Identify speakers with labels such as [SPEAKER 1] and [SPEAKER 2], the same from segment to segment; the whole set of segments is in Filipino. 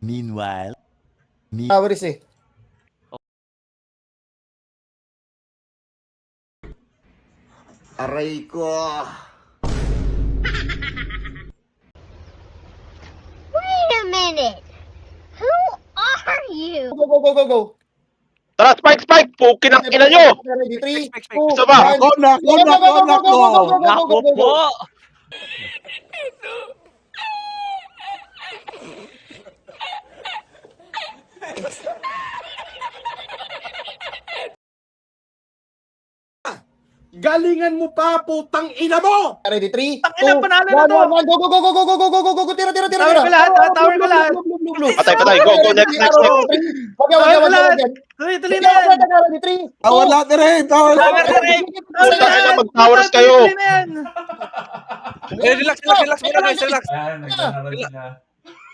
[SPEAKER 1] Meanwhile.
[SPEAKER 2] Towers eh.
[SPEAKER 3] Aray ko.
[SPEAKER 4] Wait a minute. Who are you?
[SPEAKER 2] Go, go, go, go, go.
[SPEAKER 5] Tara, Spike, Spike! Pukin ang ina nyo!
[SPEAKER 2] Ready, 3, 2, 1.
[SPEAKER 5] Gusto ba?
[SPEAKER 3] Nako, nako, nako, nako.
[SPEAKER 1] Nako po!
[SPEAKER 3] Galingan mo pa, putang ina mo!
[SPEAKER 2] Ready, 3, 2, 1,
[SPEAKER 6] Tangina, panalo na to.
[SPEAKER 2] 1. Go, go, go, go, go, go, go, go, go, go, tira, tira, tira.
[SPEAKER 6] Tower ka lahat, ha? Tower ka lahat.
[SPEAKER 5] Patay, patay. Go, go, next, next, next.
[SPEAKER 6] Tuloy na yan.
[SPEAKER 2] Ready, 3.
[SPEAKER 3] Tower lahat na rin, tower lahat na rin.
[SPEAKER 5] Putang ina, mag-towers kayo!
[SPEAKER 6] Tuloy na yan.
[SPEAKER 7] Relax muna guys, relax.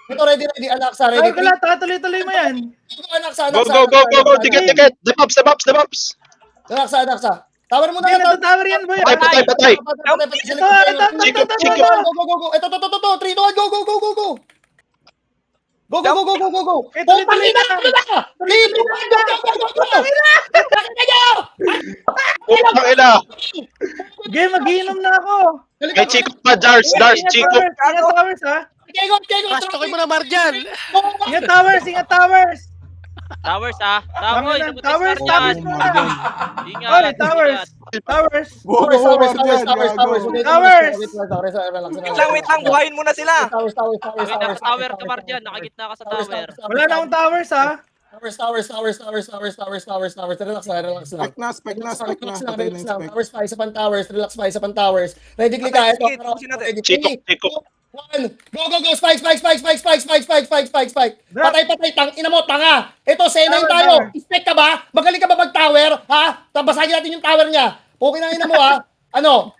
[SPEAKER 2] Ito, ready, ready. Alaksa,
[SPEAKER 6] Tower
[SPEAKER 2] ready,
[SPEAKER 6] ka
[SPEAKER 2] 3.
[SPEAKER 6] lahat, ha? Tuloy-tuloy mo yan.
[SPEAKER 2] Alaksa,
[SPEAKER 5] Go,
[SPEAKER 2] Alaksa.
[SPEAKER 5] go, go, go, go! Ticket, ticket! The Bobs, the Bobs, the Bobs!
[SPEAKER 2] Alaksa, Alaksa. Tower muna
[SPEAKER 6] Hindi
[SPEAKER 2] lang.
[SPEAKER 6] na tower yan, boy.
[SPEAKER 5] Patay, patay, patay!
[SPEAKER 6] Ito.
[SPEAKER 2] Go, go, go, go. Ito, 3, 2, 1, go, go, go, go, go. Go, go, go, go, go, go, go.
[SPEAKER 6] Ito, tuloy na.
[SPEAKER 2] 3, 2, 1, go, go, go, go, go.
[SPEAKER 5] Putang ina!
[SPEAKER 6] Game, mag-iinom na ako.
[SPEAKER 5] May Chico pa, Jars, Jars, Chico!
[SPEAKER 6] Ingat towers, ha?
[SPEAKER 2] Diego, Diego.
[SPEAKER 1] Pastokin mo na Marjan!
[SPEAKER 6] Ingat towers, ingat towers.
[SPEAKER 8] Towers ah. Towers.
[SPEAKER 6] Towers, towers muna.
[SPEAKER 8] Ingat.
[SPEAKER 6] Oy, towers. Towers.
[SPEAKER 7] Wait lang, buhayin muna sila.
[SPEAKER 8] Wait, naka-tower ka Marjan. Nakagitna ka sa tower.
[SPEAKER 6] Wala na akong towers, ha?
[SPEAKER 2] Towers. Relax lang.
[SPEAKER 3] Spike na. Patay na yung spike.
[SPEAKER 2] Towers pa, isa pang towers. Relax pa, isa pang towers. Ready, click ka.
[SPEAKER 7] Sige, tubusin natin.
[SPEAKER 5] Chico, Chico!
[SPEAKER 2] 1. Go, go, go. Spike. Patay. Tang ina mo, tanga. Ito, senayin tayo. Spec ka ba? Magaling ka ba mag-tower? Ha? Basagin natin yung tower niya. Okay na ina mo, ha? Ano?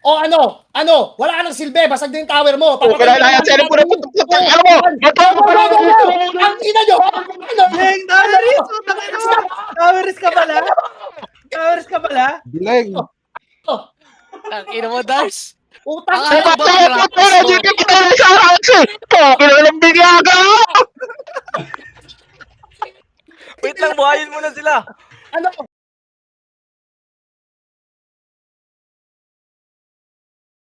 [SPEAKER 2] Wala ka ng silbi. Basag din yung tower mo.
[SPEAKER 5] Okay na, yan! Sinin po na putang ano mo!
[SPEAKER 2] Ang ina nyo!
[SPEAKER 6] Dang, towers. Towers ka pala? Towers ka pala?
[SPEAKER 3] Bileng.
[SPEAKER 1] Ang ina mo, Dars!
[SPEAKER 2] Utang
[SPEAKER 5] Ay, patay! Hindi ka patay sa akin! Pukin ang lang bigyaga!
[SPEAKER 7] Wait lang, buhayin muna sila.
[SPEAKER 2] Ano?